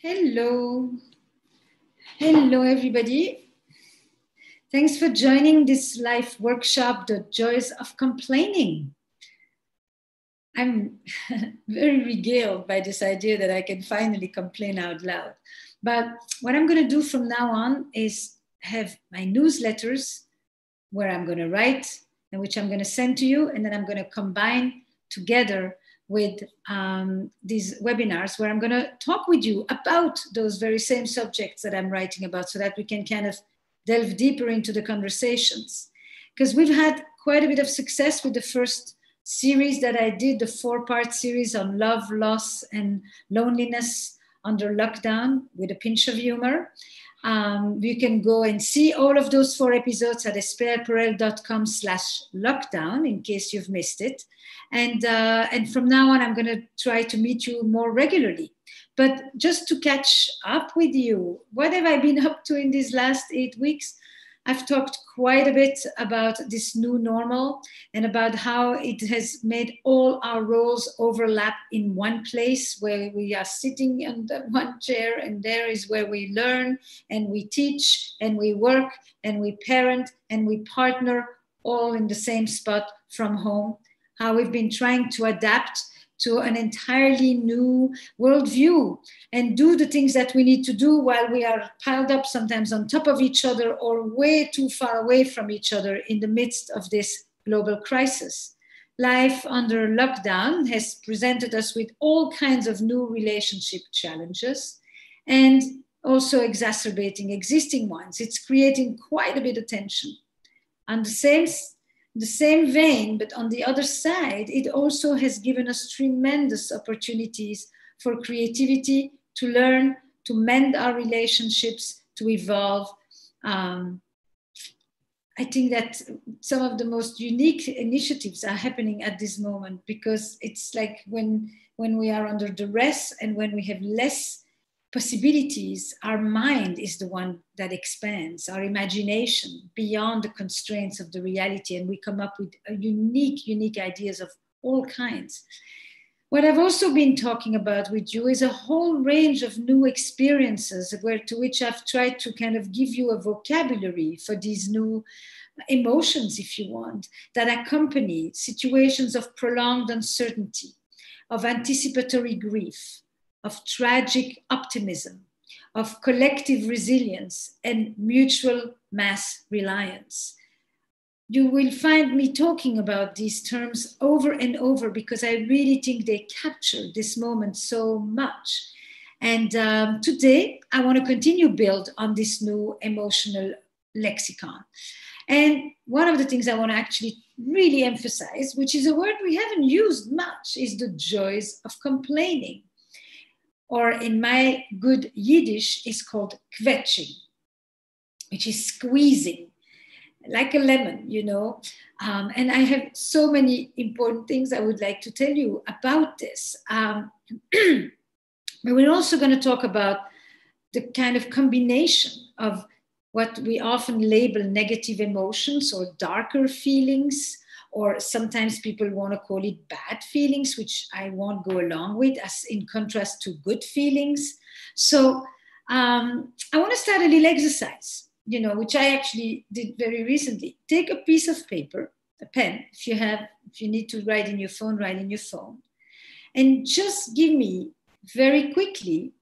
Hello. Hello, everybody. Thanks for joining this live workshop, The Joys of Complaining. I'm very regaled by this idea that I can finally complain out loud. But what I'm going to do from now on is have my newsletters where I'm going to write and which I'm going to send to you. And then I'm going to combine together with these webinars where I'm going to talk with you about those very same subjects that I'm writing about so that we can kind of delve deeper into the conversations. Because we've had quite a bit of success with the first series that I did, the 4-part series on love, loss, and loneliness under lockdown with a pinch of humor. You can go and see all of those 4 episodes at estherperel.com/lockdown in case you've missed it. And from now on, I'm going to try to meet you more regularly. But just to catch up with you, what have I been up to in these last 8 weeks? I've talked quite a bit about this new normal and about how it has made all our roles overlap in one place where we are sitting under one chair, and there is where we learn and we teach and we work and we parent and we partner all in the same spot from home. How we've been trying to adapt to an entirely new worldview and do the things that we need to do while we are piled up sometimes on top of each other or way too far away from each other in the midst of this global crisis. Life under lockdown has presented us with all kinds of new relationship challenges and also exacerbating existing ones. It's creating quite a bit of tension. On the same vein, but on the other side, it also has given us tremendous opportunities for creativity, to learn, to mend our relationships, to evolve. I think that some of the most unique initiatives are happening at this moment, because it's like when we are under duress and when we have less possibilities, our mind is the one that expands, our imagination beyond the constraints of the reality, and we come up with unique ideas of all kinds. What I've also been talking about with you is a whole range of new experiences to which I've tried to kind of give you a vocabulary for these new emotions, if you want, that accompany situations of prolonged uncertainty, of anticipatory grief, of tragic optimism, of collective resilience and mutual mass reliance. You will find me talking about these terms over and over because I really think they capture this moment so much. And today I want to continue build on this new emotional lexicon. And one of the things I want to actually really emphasize, which is a word we haven't used much, is the joys of complaining. Or in my good Yiddish, is called kvetching, which is squeezing, like a lemon, you know. And I have so many important things I would like to tell you about this. But we're also going to talk about the kind of combination of what we often label negative emotions or darker feelings, or sometimes people want to call it bad feelings, which I won't go along with, as in contrast to good feelings. So I want to start a little exercise, you know, which I actually did very recently. Take a piece of paper, a pen, if you need to write in your phone, write in your phone, and just give me very quickly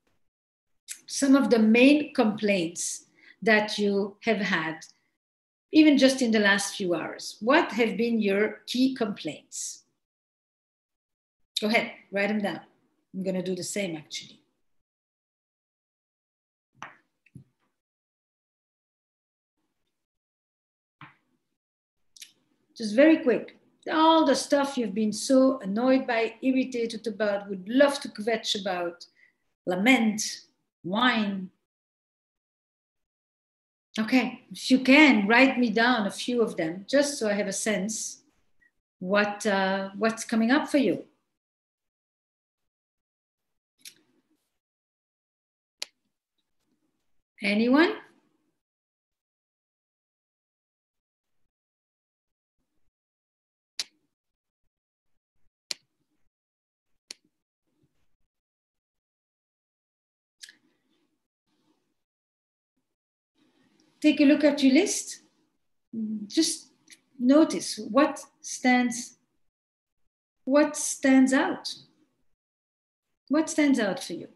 some of the main complaints that you have had, even just in the last few hours. What have been your key complaints? Go ahead, write them down. I'm going to do the same, actually. Just very quick. All the stuff you've been so annoyed by, irritated about, would love to kvetch about, lament, whine. Okay, if you can, write me down a few of them, just so I have a sense what's coming up for you. Anyone? take a look at your list. Just notice what stands out. What stands out for you?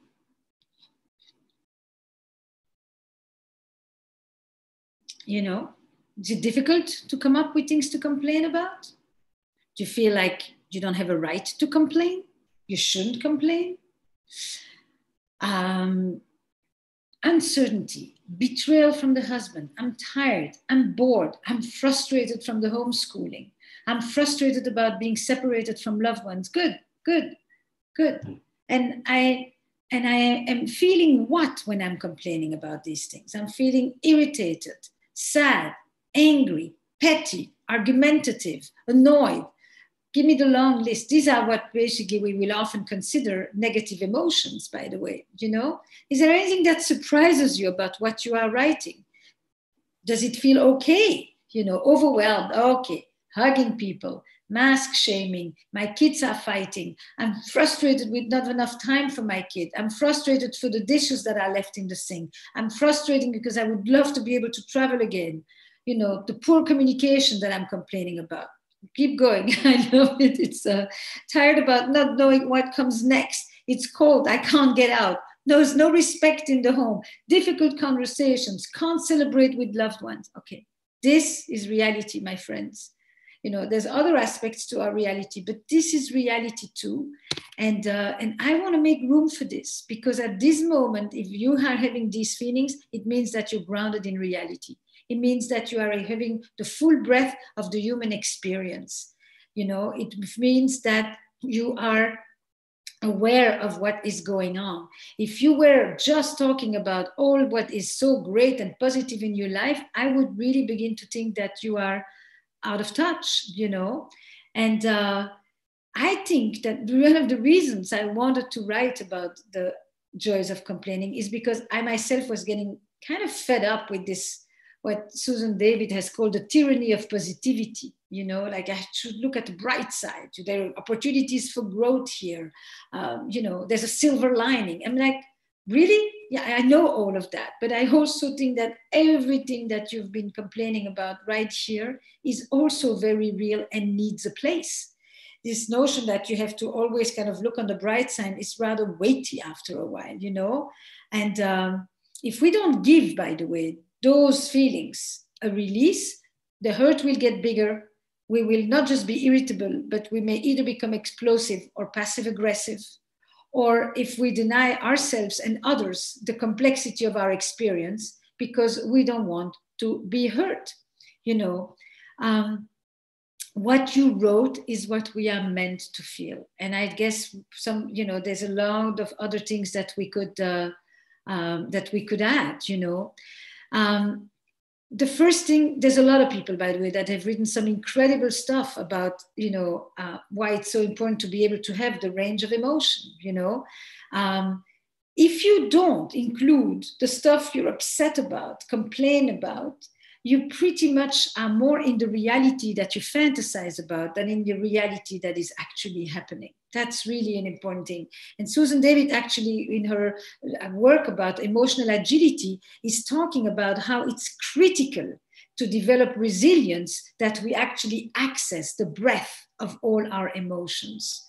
You know, is it difficult to come up with things to complain about? Do you feel like you don't have a right to complain? You shouldn't complain? Uncertainty, betrayal from the husband. I'm tired, I'm bored, I'm frustrated from the homeschooling. I'm frustrated about being separated from loved ones. Good. And I am feeling what when I'm complaining about these things? I'm feeling irritated, sad, angry, petty, argumentative, annoyed. Give me the long list. These are what basically we will often consider negative emotions, by the way. You know, is there anything that surprises you about what you are writing? Does it feel okay? You know, overwhelmed, okay, hugging people, mask shaming, my kids are fighting, I'm frustrated with not enough time for my kid, I'm frustrated for the dishes that are left in the sink, I'm frustrated because I would love to be able to travel again. You know, the poor communication that I'm complaining about. Keep going. I love it. It's tired about not knowing what comes next. It's cold. I can't get out. There's no respect in the home. Difficult conversations. Can't celebrate with loved ones. Okay, this is reality, my friends. You know, there's other aspects to our reality, but this is reality too. And I want to make room for this, because at this moment, if you are having these feelings, it means that you're grounded in reality. It means that you are having the full breadth of the human experience. You know, it means that you are aware of what is going on. If you were just talking about all what is so great and positive in your life, I would really begin to think that you are out of touch, you know. And I think that one of the reasons I wanted to write about the joys of complaining is because I myself was getting kind of fed up with this, what Susan David has called the tyranny of positivity. You know, like I should look at the bright side. There are opportunities for growth here. You know, there's a silver lining. I'm like, really? Yeah, I know all of that. But I also think that everything that you've been complaining about right here is also very real and needs a place. This notion that you have to always kind of look on the bright side is rather weighty after a while, you know? And if we don't give, by the way, those feelings a release, the hurt will get bigger. We will not just be irritable, but we may either become explosive or passive aggressive. Or if we deny ourselves and others the complexity of our experience because we don't want to be hurt, you know. What you wrote is what we are meant to feel. And I guess there's a lot of other things that we could add, you know. The first thing, there's a lot of people, by the way, that have written some incredible stuff about, you know, why it's so important to be able to have the range of emotion, you know. If you don't include the stuff you're upset about, complain about, you pretty much are more in the reality that you fantasize about than in the reality that is actually happening. That's really an important thing. And Susan David actually, in her work about emotional agility, is talking about how it's critical to develop resilience, that we actually access the breadth of all our emotions.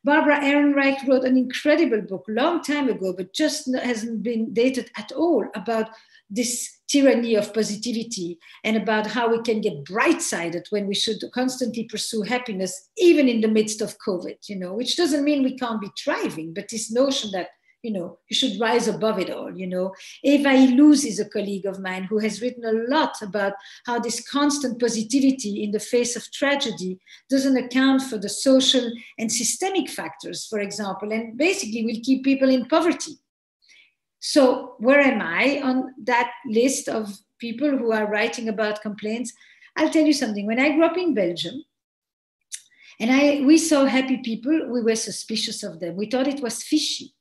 Barbara Ehrenreich wrote an incredible book a long time ago, but just hasn't been dated at all, about this tyranny of positivity and about how we can get bright-sided when we should constantly pursue happiness, even in the midst of COVID, you know, which doesn't mean we can't be thriving, but this notion that, you know, you should rise above it all, you know. Eva Illouz is a colleague of mine who has written a lot about how this constant positivity in the face of tragedy doesn't account for the social and systemic factors, for example, and basically will keep people in poverty. So where am I on that list of people who are writing about complaints? I'll tell you something. When I grew up in Belgium, and we saw happy people, we were suspicious of them. We thought it was fishy.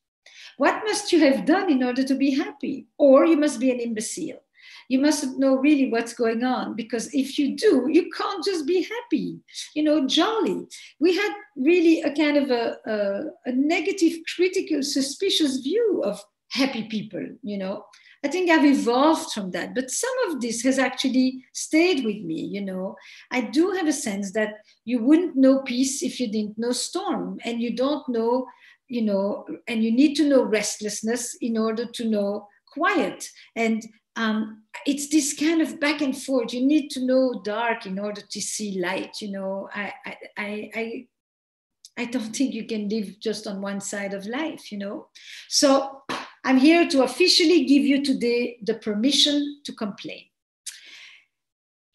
What must you have done in order to be happy? Or you must be an imbecile. You mustn't know really what's going on, because if you do, you can't just be happy, you know, jolly. We had really a kind of a negative, critical, suspicious view of happy people, you know. I think I've evolved from that. But some of this has actually stayed with me, you know. I do have a sense that you wouldn't know peace if you didn't know storm. And you don't know, you know, and you need to know restlessness in order to know quiet. And it's this kind of back and forth. You need to know dark in order to see light, you know. I don't think you can live just on one side of life, you know. So I'm here to officially give you today the permission to complain.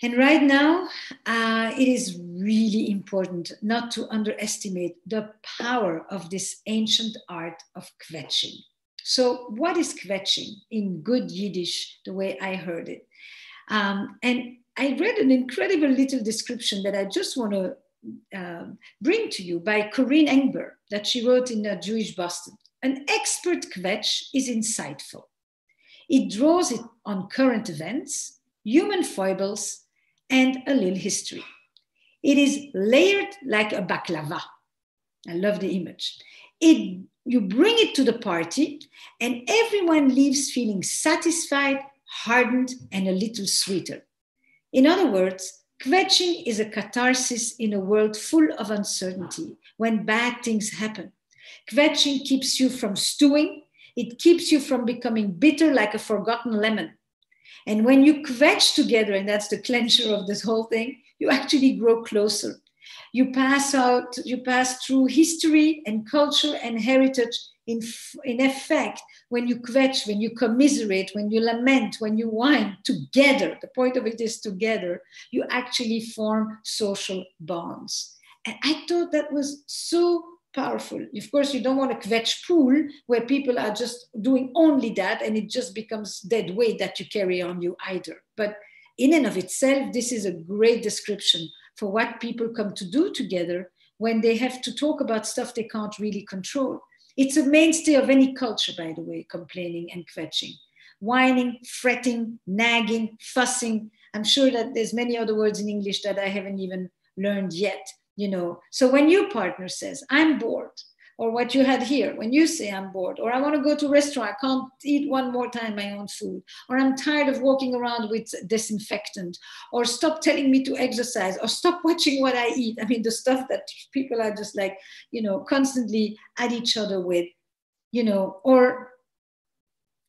And right now, it is really important not to underestimate the power of this ancient art of kvetching. So what is kvetching in good Yiddish, the way I heard it? And I read an incredible little description that I just want to bring to you by Corinne Engber that she wrote in Jewish Boston. An expert kvetch is insightful. It draws it on current events, human foibles, and a little history. It is layered like a baklava. I love the image. You bring it to the party, and everyone leaves feeling satisfied, hardened, and a little sweeter. In other words, kvetching is a catharsis in a world full of uncertainty when bad things happen. Kvetching keeps you from stewing. It keeps you from becoming bitter like a forgotten lemon. And when you kvetch together, and that's the clencher of this whole thing, you actually grow closer. You pass through history and culture and heritage in effect when you kvetch, when you commiserate, when you lament, when you whine together. The point of it is together, you actually form social bonds. And I thought that was so powerful. Of course, you don't want a kvetch pool where people are just doing only that and it just becomes dead weight that you carry on you either. But in and of itself, this is a great description for what people come to do together when they have to talk about stuff they can't really control. It's a mainstay of any culture, by the way, complaining and kvetching. Whining, fretting, nagging, fussing. I'm sure that there's many other words in English that I haven't even learned yet, you know. So when your partner says, I'm bored, or what you had here, when you say I'm bored, or I want to go to a restaurant, I can't eat one more time my own food, or I'm tired of walking around with disinfectant, or stop telling me to exercise, or stop watching what I eat. I mean, the stuff that people are just like, you know, constantly at each other with, you know, or,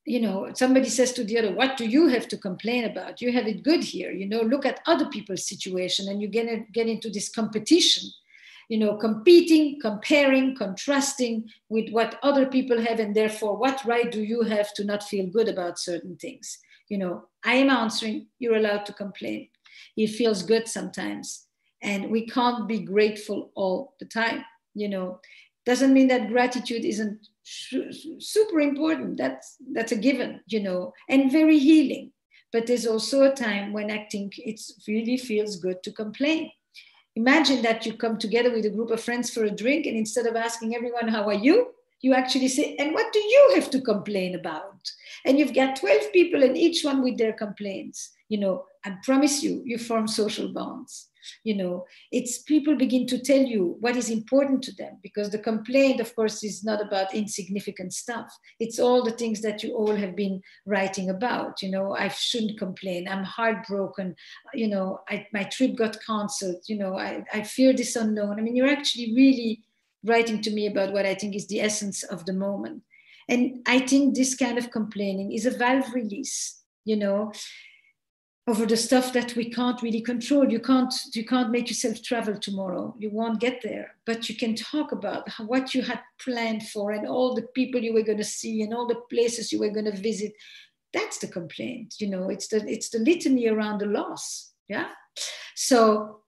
you know, somebody says to the other, what do you have to complain about? You have it good here, you know, look at other people's situation, and you get into this competition, you know, competing, comparing, contrasting with what other people have, and therefore what right do you have to not feel good about certain things? You know, I am answering, you're allowed to complain. It feels good sometimes, and we can't be grateful all the time, you know. Doesn't mean that gratitude isn't super important. That's a given, you know, and very healing. But there's also a time when I think it really feels good to complain. Imagine that you come together with a group of friends for a drink, and instead of asking everyone, how are you? You actually say, and what do you have to complain about? And you've got 12 people and each one with their complaints. You know, I promise you, you form social bonds. You know, it's people begin to tell you what is important to them, because the complaint, of course, is not about insignificant stuff. It's all the things that you all have been writing about. You know, I shouldn't complain. I'm heartbroken. You know, my trip got canceled. You know, I fear this unknown. I mean, you're actually really writing to me about what I think is the essence of the moment. And I think this kind of complaining is a valve release, you know, over the stuff that we can't really control. You can't make yourself travel tomorrow. You won't get there, but you can talk about what you had planned for and all the people you were going to see and all the places you were going to visit. That's the complaint, you know, it's the litany around the loss. Yeah. So,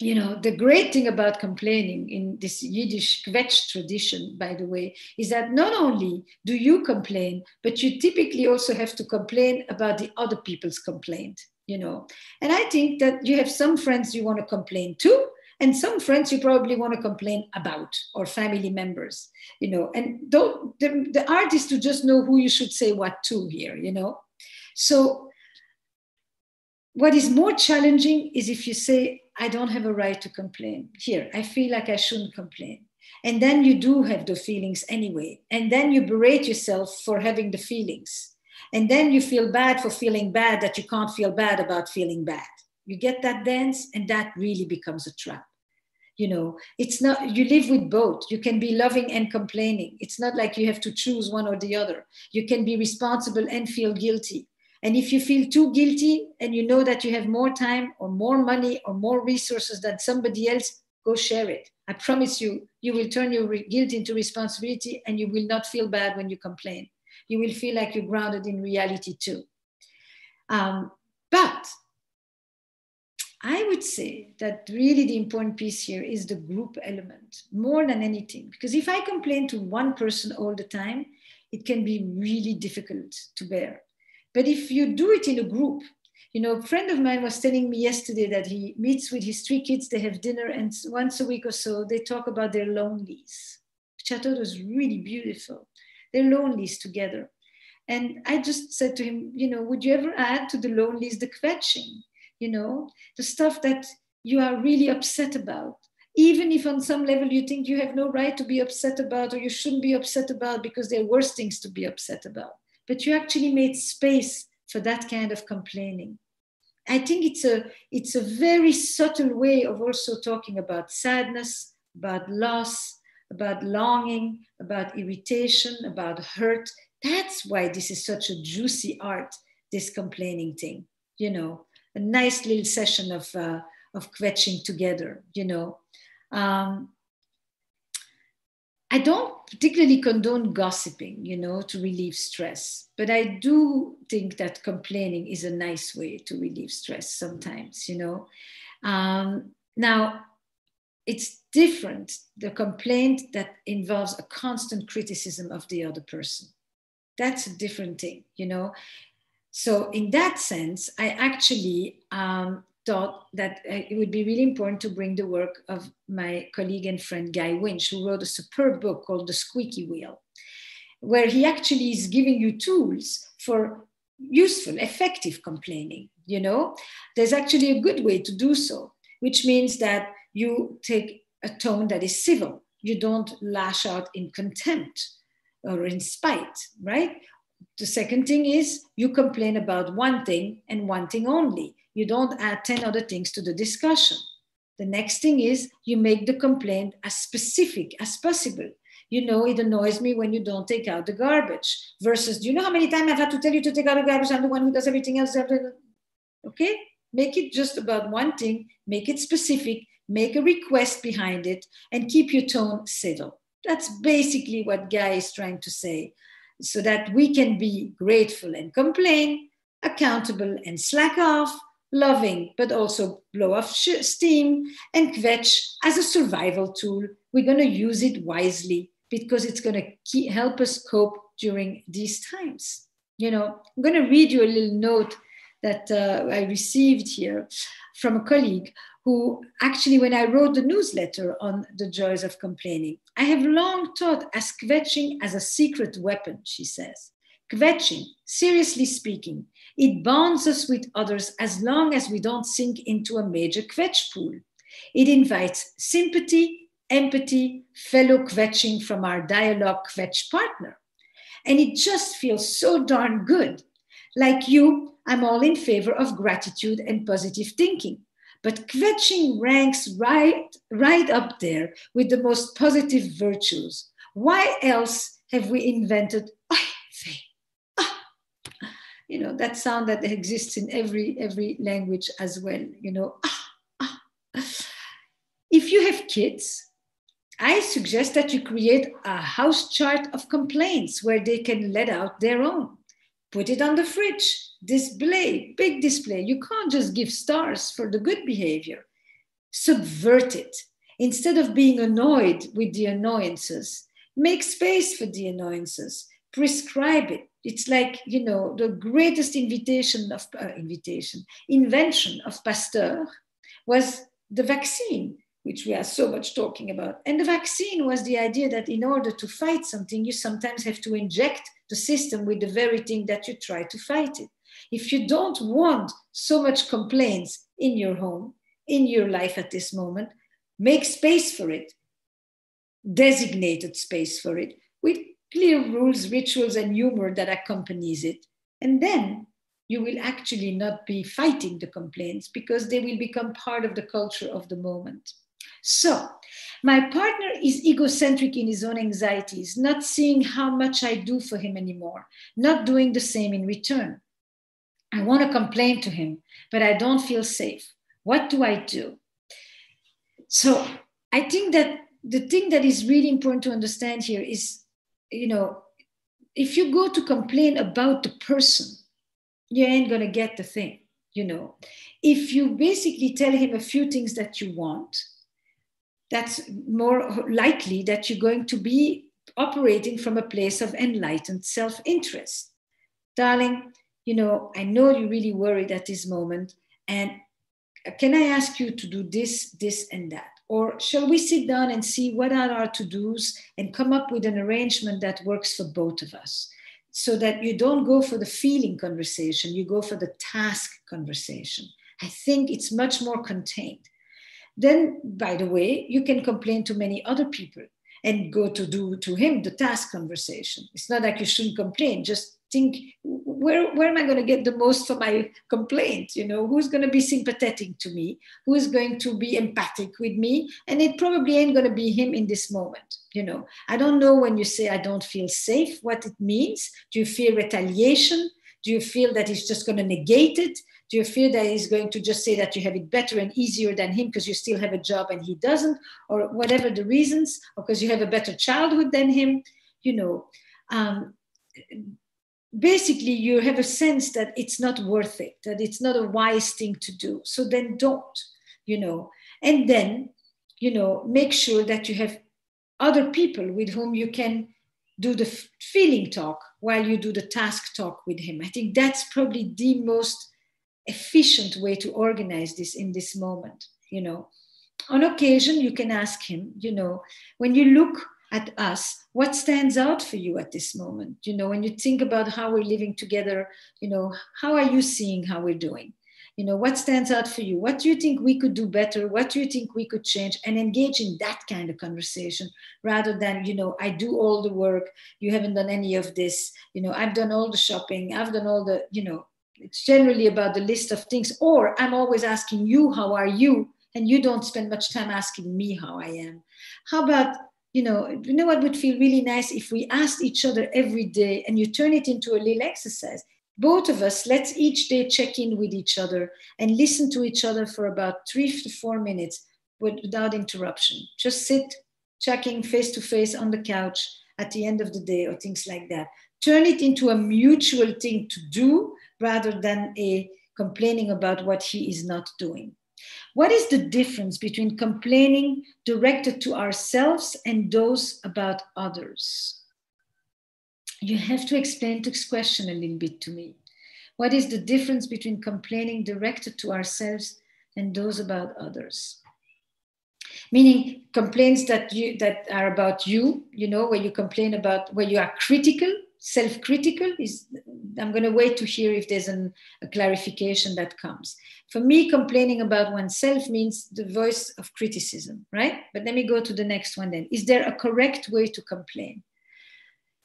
you know, the great thing about complaining in this Yiddish kvetch tradition, by the way, is that not only do you complain, but you typically also have to complain about the other people's complaint, you know. And I think that you have some friends you want to complain to, and some friends you probably want to complain about, or family members, you know. And the art is to just know who you should say what to here, you know. So what is more challenging is if you say, I don't have a right to complain. Here, I feel like I shouldn't complain. And then you do have the feelings anyway. And then you berate yourself for having the feelings. And then you feel bad for feeling bad that you can't feel bad about feeling bad. You get that dance, and that really becomes a trap. It's not, you live with both. You can be loving and complaining. It's not like you have to choose one or the other. You can be responsible and feel guilty. And if you feel too guilty and you know that you have more time or more money or more resources than somebody else, go share it. I promise you, you will turn your guilt into responsibility, and you will not feel bad when you complain. You will feel like you're grounded in reality too. But I would say that really the important piece here is the group element more than anything. Because if I complain to one person all the time, it can be really difficult to bear. But if you do it in a group, a friend of mine was telling me yesterday that he meets with his 3 kids, they have dinner, and once a week or so, they talk about their lonelies, which I thought was really beautiful. Their lonelies together. And I just said to him, would you ever add to the lonelies the kvetching? The stuff that you are really upset about, even if on some level you think you have no right to be upset about, or you shouldn't be upset about because there are worse things to be upset about. But you actually made space for that kind of complaining. I think it's a very subtle way of also talking about sadness, about loss, about longing, about irritation, about hurt. That's why this is such a juicy art, this complaining thing, a nice little session of kvetching together, I don't particularly condone gossiping, to relieve stress, but I do think that complaining is a nice way to relieve stress sometimes, Now, it's different, the complaint that involves a constant criticism of the other person. That's a different thing, So in that sense, I actually thought that it would be really important to bring the work of my colleague and friend Guy Winch, who wrote a superb book called The Squeaky Wheel, where he actually is giving you tools for useful, effective complaining. There's actually a good way to do so, which means that you take a tone that is civil. You don't lash out in contempt or in spite, right? The second thing is you complain about one thing and one thing only. You don't add 10 other things to the discussion. The next thing is you make the complaint as specific as possible. It annoys me when you don't take out the garbage. Versus, do you know how many times I've had to tell you to take out the garbage? I'm the one who does everything else. Okay? Make it just about one thing. Make it specific. Make a request behind it. And keep your tone civil. That's basically what Guy is trying to say. So that we can be grateful and complain, accountable and slack off, loving, but also blow off steam, and kvetch as a survival tool. We're going to use it wisely because it's going to help us cope during these times. I'm going to read you a little note that I received here from a colleague who actually, when I wrote the newsletter on the joys of complaining, I have long thought as kvetching as a secret weapon, she says. Kvetching, seriously speaking, it bonds us with others as long as we don't sink into a major kvetch pool. It invites sympathy, empathy, fellow kvetching from our dialogue kvetch partner. And it just feels so darn good. Like you, I'm all in favor of gratitude and positive thinking. But kvetching ranks right up there with the most positive virtues. Why else have we invented that sound that exists in every language as well, If you have kids, I suggest that you create a house chart of complaints where they can let out their own. Put it on the fridge, display, big display. You can't just give stars for the good behavior. Subvert it. Instead of being annoyed with the annoyances, make space for the annoyances. Prescribe it. It's like, the greatest invention of Pasteur was the vaccine, which we are so much talking about. And the vaccine was the idea that in order to fight something, you sometimes have to inject the system with the very thing that you try to fight it. If you don't want so much complaints in your home, in your life at this moment, make space for it, designated space for it, with clear rules, rituals, and humor that accompanies it. And then you will actually not be fighting the complaints because they will become part of the culture of the moment. So, my partner is egocentric in his own anxieties, not seeing how much I do for him anymore, not doing the same in return. I want to complain to him, but I don't feel safe. What do I do? So, I think that the thing that is really important to understand here is, if you go to complain about the person, you ain't going to get the thing. If you basically tell him a few things that you want, that's more likely that you're going to be operating from a place of enlightened self-interest. Darling, I know you're really worried at this moment, and can I ask you to do this, this, and that? Or shall we sit down and see what are our to-dos and come up with an arrangement that works for both of us? So that you don't go for the feeling conversation, you go for the task conversation. I think it's much more contained. Then, by the way, you can complain to many other people and go to do to him the task conversation. It's not like you shouldn't complain. Just think, where am I going to get the most for my complaint? Who's going to be sympathetic to me? Who is going to be empathic with me? And it probably ain't going to be him in this moment. I don't know when you say, I don't feel safe, what it means. Do you fear retaliation? Do you feel that he's just going to negate it? Do you feel that he's going to just say that you have it better and easier than him because you still have a job and he doesn't, or whatever the reasons, or because you have a better childhood than him? Basically, you have a sense that it's not worth it, that it's not a wise thing to do. So then don't, and then, make sure that you have other people with whom you can do the feeling talk while you do the task talk with him. I think that's probably the most efficient way to organize this in this moment. On occasion, you can ask him, when you look at us, what stands out for you at this moment? When you think about how we're living together, how are you seeing how we're doing? What stands out for you? What do you think we could do better? What do you think we could change? And engage in that kind of conversation rather than, I do all the work, you haven't done any of this, I've done all the shopping, I've done all the, it's generally about the list of things. Or I'm always asking you, how are you? And you don't spend much time asking me how I am. How about, what would feel really nice if we asked each other every day and you turn it into a little exercise. Both of us, let's each day check in with each other and listen to each other for about 3 to 4 minutes without interruption. Just sit, checking face to face on the couch at the end of the day or things like that. Turn it into a mutual thing to do rather than a complaining about what he is not doing. What is the difference between complaining directed to ourselves and those about others? You have to explain this question a little bit to me. What is the difference between complaining directed to ourselves and those about others? Meaning complaints that are about you, where you complain about, where you are critical, self-critical. I'm going to wait to hear if there's a clarification that comes. For me, complaining about oneself means the voice of criticism, right? But let me go to the next one then. Is there a correct way to complain?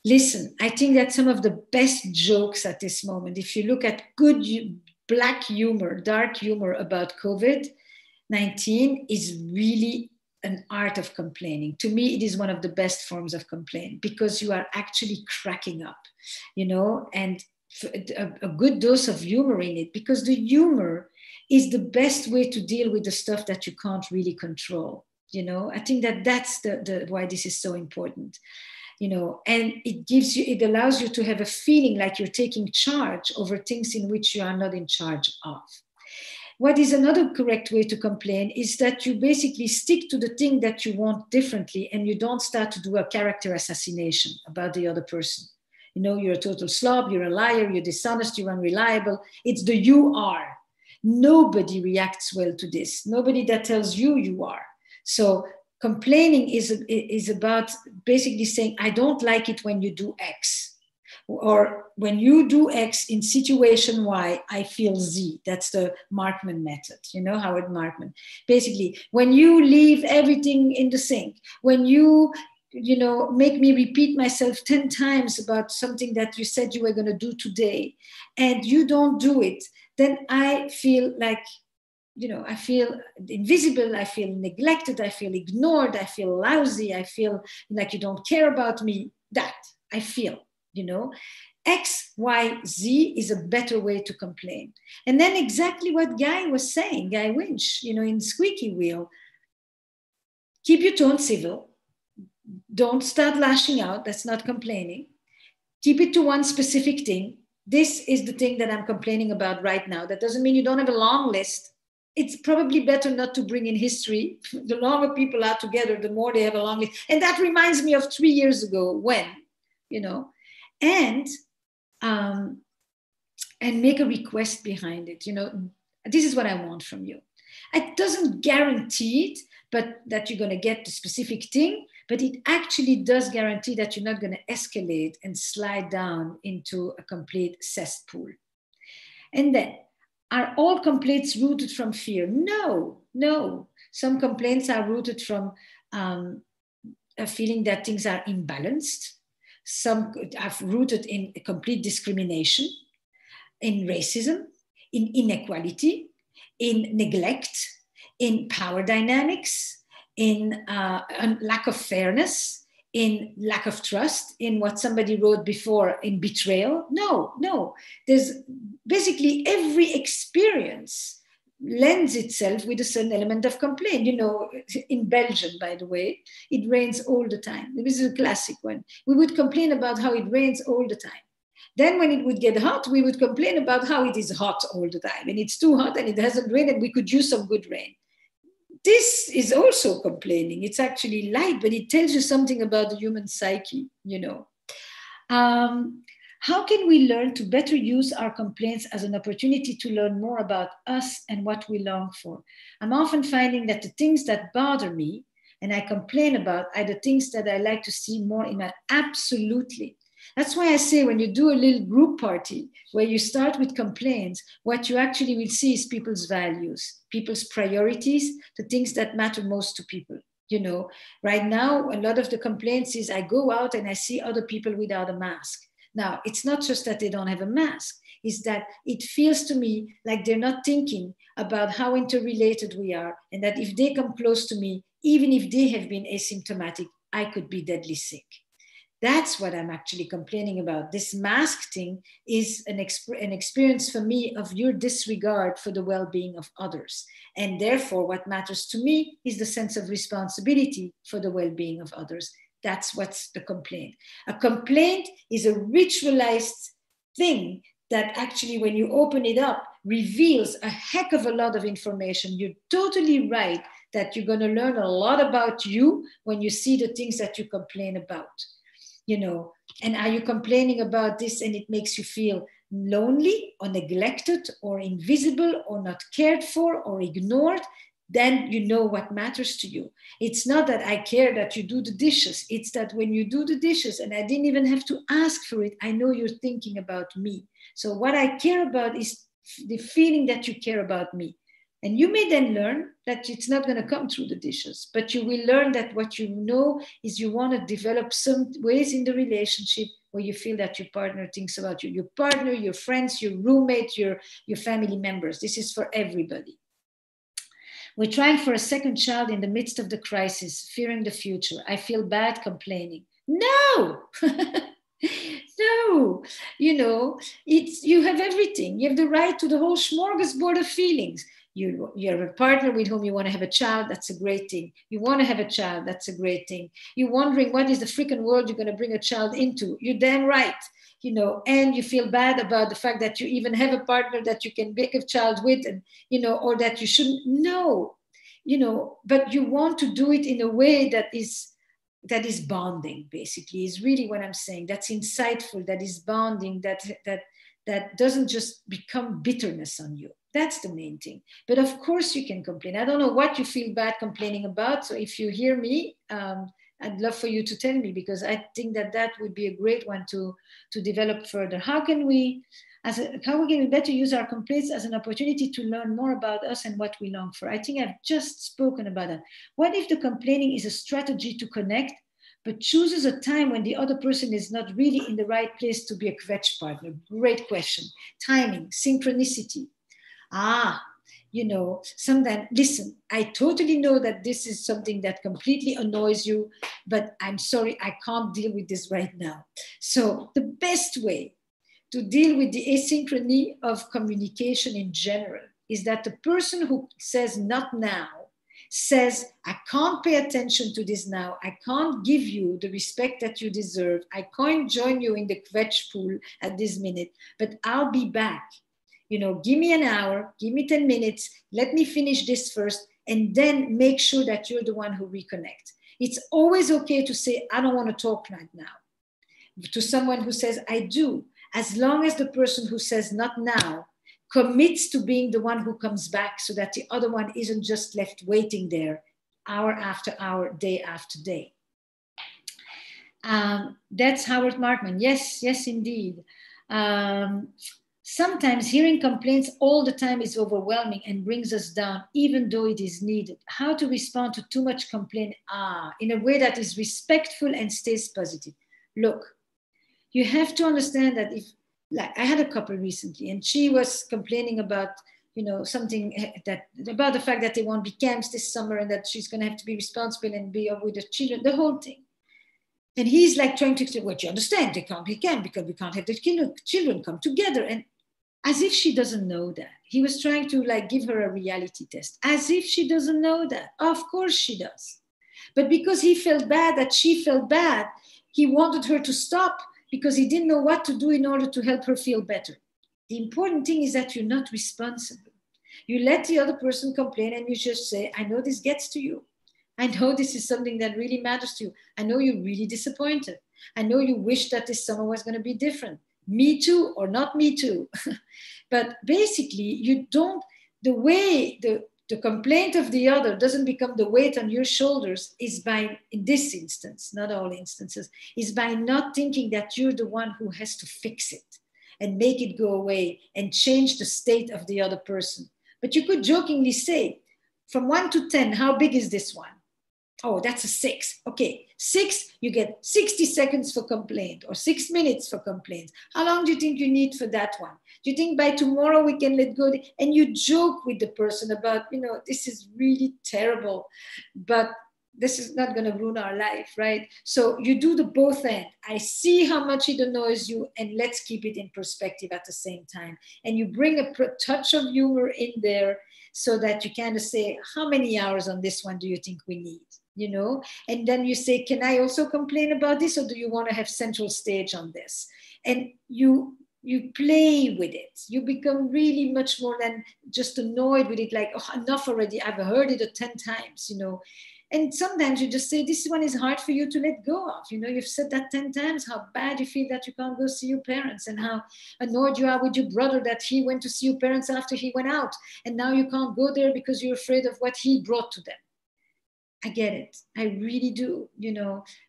Listen, I think that some of the best jokes at this moment, if you look at good black humor, dark humor about COVID-19, is really an art of complaining. To me, it is one of the best forms of complaint because you are actually cracking up, and a good dose of humor in it, because the humor is the best way to deal with the stuff that you can't really control. I think that's the why this is so important. And it allows you to have a feeling like you're taking charge over things in which you are not in charge of. What is another correct way to complain is that you basically stick to the thing that you want differently and you don't start to do a character assassination about the other person. You're a total slob, you're a liar, you're dishonest, you're unreliable. It's the you are. Nobody reacts well to this. Nobody that tells you you are. So complaining is about basically saying, I don't like it when you do X. Or when you do X in situation Y, I feel Z. That's the Markman method, Howard Markman. Basically, when you leave everything in the sink, when you make me repeat myself 10 times about something that you said you were going to do today, and you don't do it, then I feel like, I feel invisible, I feel neglected, I feel ignored, I feel lousy, I feel like you don't care about me. That I feel, X, Y, Z is a better way to complain. And then exactly what Guy was saying, Guy Winch, in Squeaky Wheel, keep your tone civil. Don't start lashing out. That's not complaining. Keep it to one specific thing. This is the thing that I'm complaining about right now. That doesn't mean you don't have a long list. It's probably better not to bring in history. The longer people are together, the more they have a long list. And that reminds me of 3 years ago when, and make a request behind it. This is what I want from you. It doesn't guarantee it, but that you're going to get the specific thing, but it actually does guarantee that you're not going to escalate and slide down into a complete cesspool. And then, are all complaints rooted from fear? No. Some complaints are rooted from a feeling that things are imbalanced. Some are rooted in complete discrimination, in racism, in inequality, in neglect, in power dynamics, in lack of fairness, in lack of trust, in what somebody wrote before, in betrayal. No. There's basically every experience lends itself with a certain element of complaint. In Belgium, by the way, it rains all the time. This is a classic one. We would complain about how it rains all the time. Then when it would get hot, we would complain about how it is hot all the time. And it's too hot and it hasn't rained and we could use some good rain. This is also complaining. It's actually light, but it tells you something about the human psyche, How can we learn to better use our complaints as an opportunity to learn more about us and what we long for? I'm often finding that the things that bother me and I complain about are the things that I like to see more in my absolutely. That's why I say when you do a little group party where you start with complaints, what you actually will see is people's values, people's priorities, the things that matter most to people. Right now, a lot of the complaints is I go out and I see other people without a mask. Now, it's not just that they don't have a mask, it's that it feels to me like they're not thinking about how interrelated we are, and that if they come close to me, even if they have been asymptomatic, I could be deadly sick. That's what I'm actually complaining about. This mask thing is an experience for me of your disregard for the well-being of others. And therefore, what matters to me is the sense of responsibility for the well-being of others. That's what's the complaint. A complaint is a ritualized thing that actually, when you open it up, reveals a heck of a lot of information. You're totally right that you're going to learn a lot about you when you see the things that you complain about. And are you complaining about this and it makes you feel lonely or neglected or invisible or not cared for or ignored? Then you know what matters to you. It's not that I care that you do the dishes. It's that when you do the dishes, and I didn't even have to ask for it, I know you're thinking about me. So what I care about is the feeling that you care about me. And you may then learn that it's not going to come through the dishes, but you will learn that what you know is you want to develop some ways in the relationship where you feel that your partner thinks about you, your partner, your friends, your roommate, your family members. This is for everybody. We're trying for a second child in the midst of the crisis, fearing the future. I feel bad complaining. No! No, you have everything. You have the right to the whole smorgasbord of feelings. You have a partner with whom you want to have a child. That's a great thing. You want to have a child. That's a great thing. You're wondering what is the freaking world you're going to bring a child into. You're damn right. And you feel bad about the fact that you even have a partner that you can make a child with, and, or that you shouldn't. No, but you want to do it in a way that is bonding, basically, is really what I'm saying. That's insightful, that is bonding, that doesn't just become bitterness on you. That's the main thing. But of course you can complain. I don't know what you feel bad complaining about. So if you hear me, I'd love for you to tell me, because I think that would be a great one to develop further. How can we better use our complaints as an opportunity to learn more about us and what we long for? I think I've just spoken about that. What if the complaining is a strategy to connect? but chooses a time when the other person is not really in the right place to be a kvetch partner? Great question. Timing, synchronicity. Sometimes, listen, I totally know that this is something that completely annoys you, but I'm sorry, I can't deal with this right now. So the best way to deal with the asynchrony of communication in general is that the person who says not now says, I can't pay attention to this now. I can't give you the respect that you deserve. I can't join you in the kvetch pool at this minute, but I'll be back. Give me an hour, give me 10 minutes, let me finish this first, and then make sure that you're the one who reconnect. It's always okay to say, I don't want to talk right now. To someone who says, I do, as long as the person who says not now commits to being the one who comes back, so that the other one isn't just left waiting there hour after hour, day after day. That's Howard Markman. Yes, indeed. Sometimes hearing complaints all the time is overwhelming and brings us down, even though it is needed. How to respond to too much complaint? In a way that is respectful and stays positive. Look, you have to understand that like I had a couple recently, and she was complaining about, something about the fact that they won't be camps this summer, and that she's going to have to be responsible and be up with the children, the whole thing. And he's like trying to explain, what you understand, they can't be camp because we can't have the children come together. And as if she doesn't know that. He was trying to give her a reality test, as if she doesn't know that. Of course she does. But because he felt bad that she felt bad, he wanted her to stop because he didn't know what to do in order to help her feel better. The important thing is that you're not responsible. You let the other person complain and you just say, I know this gets to you. I know this is something that really matters to you. I know you're really disappointed. I know you wish that this summer was going to be different. Me too, or not me too. But basically, the way the complaint of the other doesn't become the weight on your shoulders is by, in this instance, not all instances, is by not thinking that you're the one who has to fix it and make it go away and change the state of the other person. But you could jokingly say, from 1 to 10, how big is this one? Oh, that's a 6. Okay, 6, you get 60 seconds for complaint or 6 minutes for complaints. How long do you think you need for that one? Do you think by tomorrow we can let go? And you joke with the person about, this is really terrible, but this is not going to ruin our life, right? So you do the both end. I see how much it annoys you, and let's keep it in perspective at the same time. And you bring a touch of humor in there so that you kind of say, how many hours on this one do you think we need? And then you say, can I also complain about this, or do you want to have central stage on this? And you play with it. You become really much more than just annoyed with it, like, oh, enough already, I've heard it 10 times, And sometimes you just say, this one is hard for you to let go of. You've said that 10 times, how bad you feel that you can't go see your parents, and how annoyed you are with your brother that he went to see your parents after he went out. And now you can't go there because you're afraid of what he brought to them. I get it. I really do.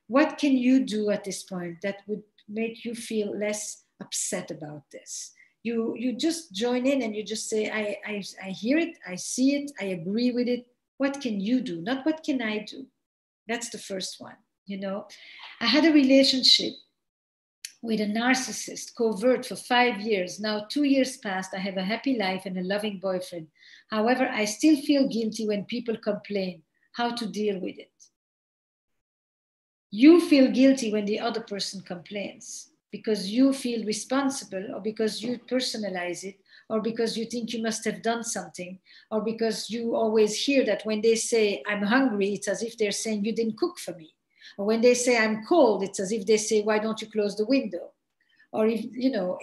What can you do at this point that would make you feel less upset about this? You just join in and you just say, I hear it, I see it, I agree with it. What can you do? Not what can I do? That's the first one. I had a relationship with a narcissist, covert, for 5 years. Now 2 years passed. I have a happy life and a loving boyfriend. However, I still feel guilty when people complain. How to deal with it? You feel guilty when the other person complains because you feel responsible, or because you personalize it, or because you think you must have done something, or because you always hear that when they say, I'm hungry, it's as if they're saying, you didn't cook for me. Or when they say, I'm cold, it's as if they say, why don't you close the window? Or if,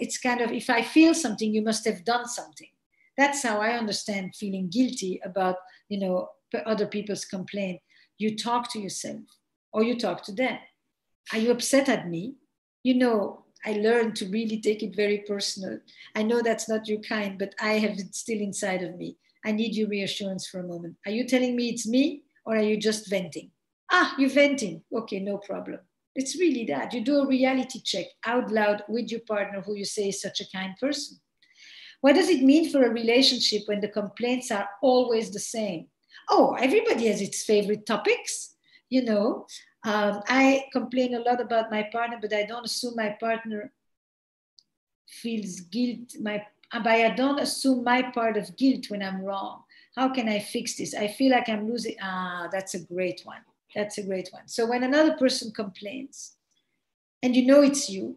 it's kind of, if I feel something, you must have done something. That's how I understand feeling guilty about, other people's complaint. You talk to yourself, or you talk to them. Are you upset at me? I learned to really take it very personal. I know that's not your kind, but I have it still inside of me. I need your reassurance for a moment. Are you telling me it's me, or are you just venting? You're venting. Okay, no problem. It's really that. You do a reality check out loud with your partner who you say is such a kind person. What does it mean for a relationship when the complaints are always the same? Oh, everybody has its favorite topics, I complain a lot about my partner, but I don't assume my partner feels guilt. But I don't assume my part of guilt when I'm wrong. How can I fix this? I feel like I'm losing. That's a great one. That's a great one. So when another person complains, and you know it's you,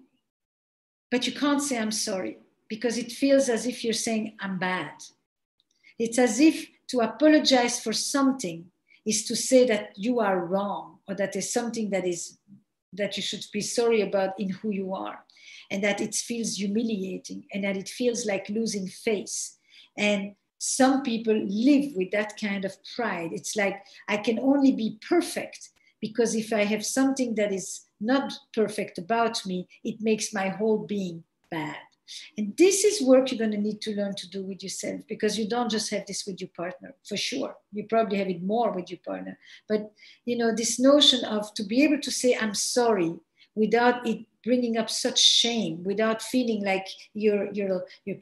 but you can't say I'm sorry because it feels as if you're saying I'm bad. It's as if to apologize for something is to say that you are wrong, or that there's something that you should be sorry about in who you are, and that it feels humiliating, and that it feels like losing face. And some people live with that kind of pride. It's like, I can only be perfect, because if I have something that is not perfect about me, it makes my whole being bad. And this is work you're going to need to learn to do with yourself, because you don't just have this with your partner, for sure. You probably have it more with your partner. But, this notion of to be able to say, I'm sorry, without it bringing up such shame, without feeling like you're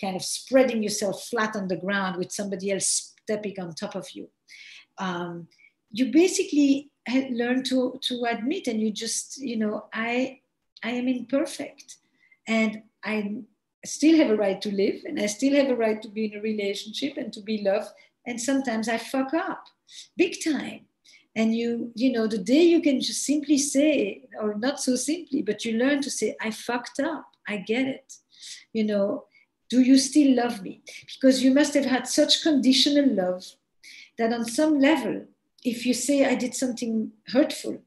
kind of spreading yourself flat on the ground with somebody else stepping on top of you. You basically learn to admit, and you just, I am imperfect, and I still have a right to live, and I still have a right to be in a relationship and to be loved. And sometimes I fuck up big time. And the day you can just simply say, or not so simply, but you learn to say, I fucked up, I get it. Do you still love me? Because you must have had such conditional love that on some level, if you say I did something hurtful,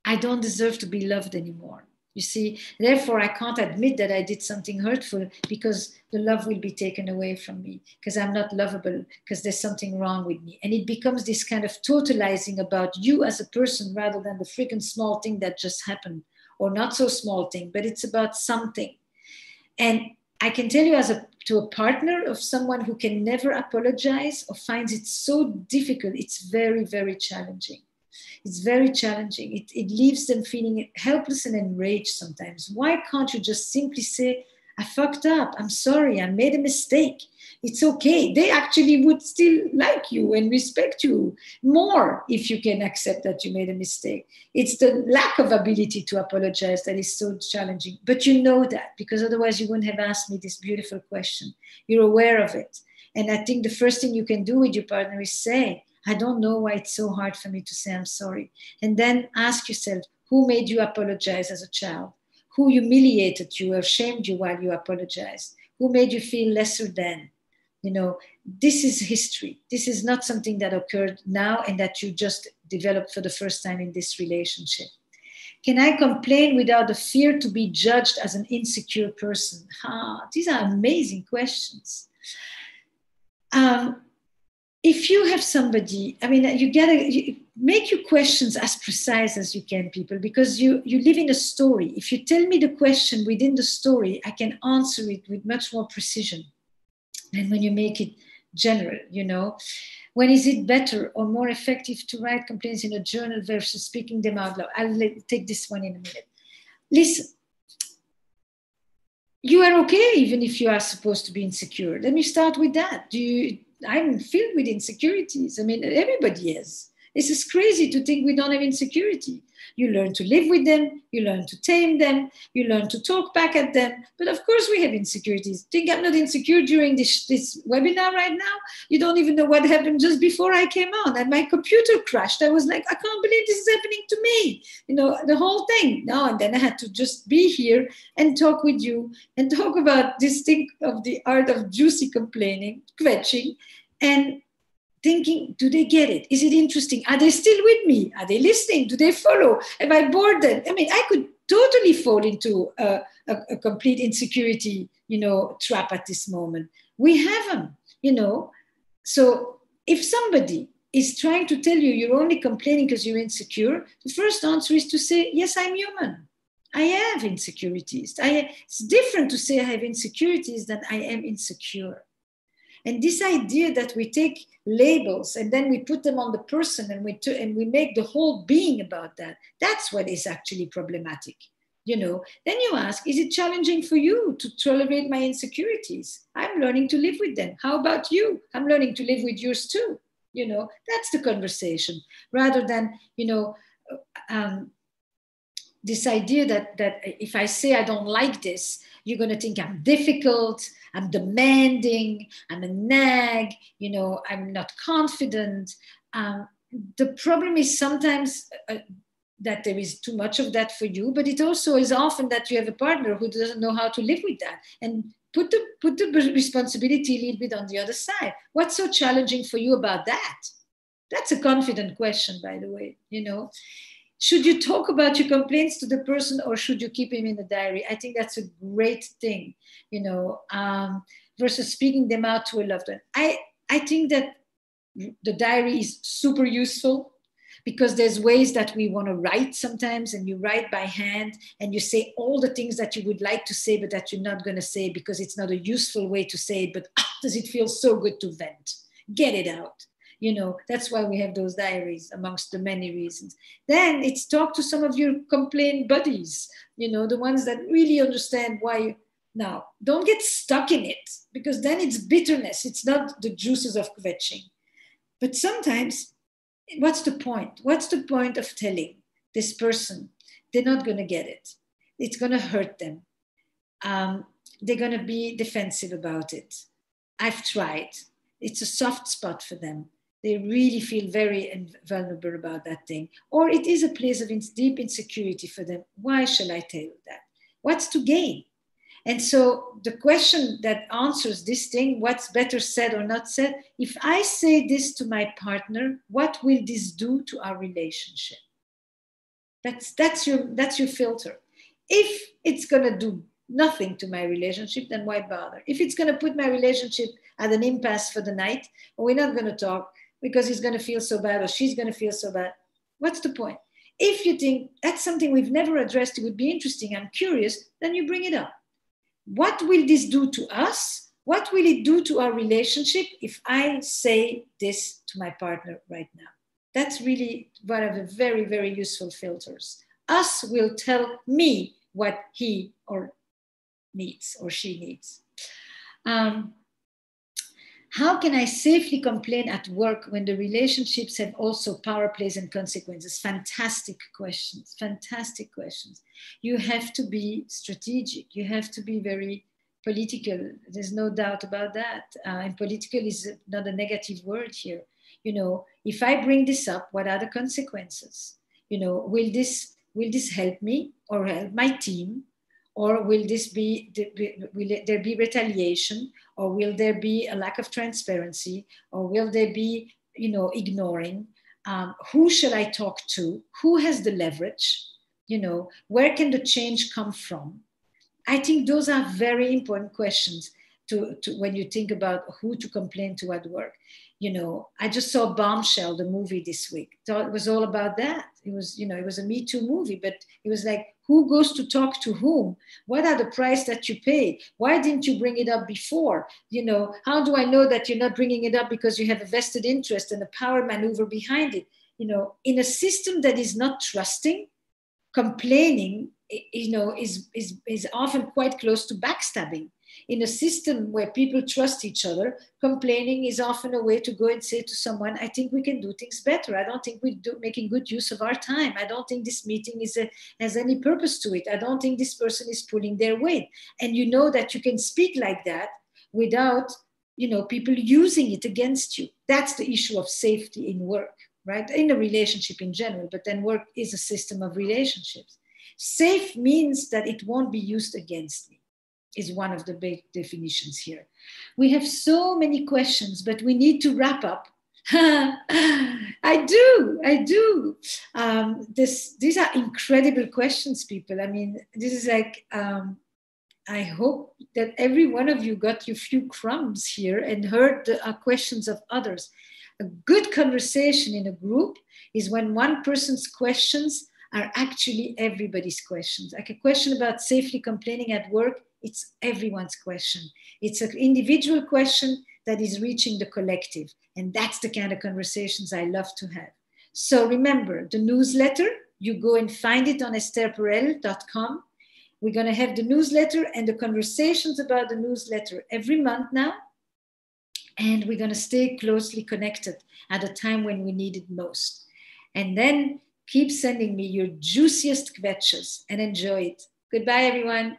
I don't deserve to be loved anymore. You see, therefore, I can't admit that I did something hurtful, because the love will be taken away from me, because I'm not lovable, because there's something wrong with me. And it becomes this kind of totalizing about you as a person, rather than the freaking small thing that just happened, or not so small thing, but it's about something. And I can tell you, to a partner of someone who can never apologize, or finds it so difficult, it's very, very challenging. It's very challenging. It leaves them feeling helpless and enraged sometimes. Why can't you just simply say, I fucked up, I'm sorry, I made a mistake. It's okay. They actually would still like you and respect you more if you can accept that you made a mistake. It's the lack of ability to apologize that is so challenging. But you know that, because otherwise you wouldn't have asked me this beautiful question. You're aware of it. And I think the first thing you can do with your partner is say, I don't know why it's so hard for me to say I'm sorry. And then ask yourself, who made you apologize as a child? Who humiliated you or shamed you while you apologized? Who made you feel lesser than? This is history. This is not something that occurred now and that you just developed for the first time in this relationship. Can I complain without the fear to be judged as an insecure person? These are amazing questions. If you have somebody, you gotta make your questions as precise as you can, people, because you live in a story. If you tell me the question within the story, I can answer it with much more precision than when you make it general, When is it better or more effective to write complaints in a journal versus speaking them out loud? I'll take this one in a minute. Listen, you are okay even if you are supposed to be insecure. Let me start with that. I'm filled with insecurities. Everybody is. This is crazy to think we don't have insecurity. You learn to live with them. You learn to tame them. You learn to talk back at them. But of course we have insecurities. Think I'm not insecure during this webinar right now? You don't even know what happened just before I came on, and my computer crashed. I was like, I can't believe this is happening to me. The whole thing. No, and then I had to just be here and talk with you and talk about this thing of the art of juicy complaining, kvetching, and thinking, do they get it? Is it interesting? Are they still with me? Are they listening? Do they follow? Have I bored them? I could totally fall into a complete insecurity, trap at this moment. We have them, So if somebody is trying to tell you you're only complaining because you're insecure, the first answer is to say, yes, I'm human. I have insecurities. It's different to say I have insecurities than I am insecure. And this idea that we take labels and then we put them on the person and we make the whole being about that, that's what is actually problematic. Then you ask, is it challenging for you to tolerate my insecurities? I'm learning to live with them. How about you? I'm learning to live with yours too. That's the conversation, rather than, this idea that if I say I don't like this, you're going to think I'm difficult, I'm demanding, I'm a nag, I'm not confident. The problem is sometimes that there is too much of that for you, but it also is often that you have a partner who doesn't know how to live with that, and put the responsibility a little bit on the other side. What's so challenging for you about that? That's a confident question, by the way. Should you talk about your complaints to the person, or should you keep him in the diary? I think that's a great thing, versus speaking them out to a loved one. I think that the diary is super useful, because there's ways that we want to write sometimes, and you write by hand and you say all the things that you would like to say, but that you're not going to say because it's not a useful way to say it. But does it feel so good to vent? Get it out. That's why we have those diaries, amongst the many reasons. Then it's talk to some of your complaint buddies, the ones that really understand why. Now, don't get stuck in it, because then it's bitterness. It's not the juices of kvetching. But sometimes, what's the point? What's the point of telling this person? They're not going to get it. It's going to hurt them. They're going to be defensive about it. I've tried. It's a soft spot for them. They really feel very vulnerable about that thing. Or it is a place of deep insecurity for them. Why shall I tell you that? What's to gain? And so the question that answers this thing, what's better said or not said, if I say this to my partner, what will this do to our relationship? That's your filter. If it's going to do nothing to my relationship, then why bother? If it's going to put my relationship at an impasse for the night, or we're not going to talk because he's going to feel so bad or she's going to feel so bad, what's the point? If you think that's something we've never addressed, it would be interesting, I'm curious, then you bring it up. What will this do to us? What will it do to our relationship if I say this to my partner right now? That's really one of the very, very useful filters. Us will tell me what he or needs or she needs. How can I safely complain at work when the relationships have also power plays and consequences? Fantastic questions, fantastic questions. You have to be strategic. You have to be very political. There's no doubt about that. And political is not a negative word here. If I bring this up, what are the consequences? Will this help me or help my team? Or will there be retaliation? Or will there be a lack of transparency? Or will there be, ignoring? Who should I talk to? Who has the leverage? Where can the change come from? I think those are very important questions to when you think about who to complain to at work. I just saw Bombshell, the movie this week. Thought it was all about that. It was a Me Too movie, but it was like, who goes to talk to whom? What are the price that you pay? Why didn't you bring it up before? How do I know that you're not bringing it up because you have a vested interest and a power maneuver behind it? In a system that is not trusting, complaining, is often quite close to backstabbing. In a system where people trust each other, complaining is often a way to go and say to someone, I think we can do things better. I don't think we're making good use of our time. I don't think this meeting has any purpose to it. I don't think this person is pulling their weight. And you know that you can speak like that without, people using it against you. That's the issue of safety in work, right? In a relationship in general, but then work is a system of relationships. Safe means that it won't be used against me, is one of the big definitions here. We have so many questions, but we need to wrap up. I do. These are incredible questions, people. I mean, this is like, I hope that every one of you got your few crumbs here and heard the questions of others. A good conversation in a group is when one person's questions are actually everybody's questions. Like a question about safely complaining at work, it's everyone's question. It's an individual question that is reaching the collective. And that's the kind of conversations I love to have. So remember, the newsletter, you go and find it on estherperel.com. We're going to have the newsletter and the conversations about the newsletter every month now. And we're going to stay closely connected at a time when we need it most. And then Keep sending me your juiciest kvetches and enjoy it. Goodbye, everyone.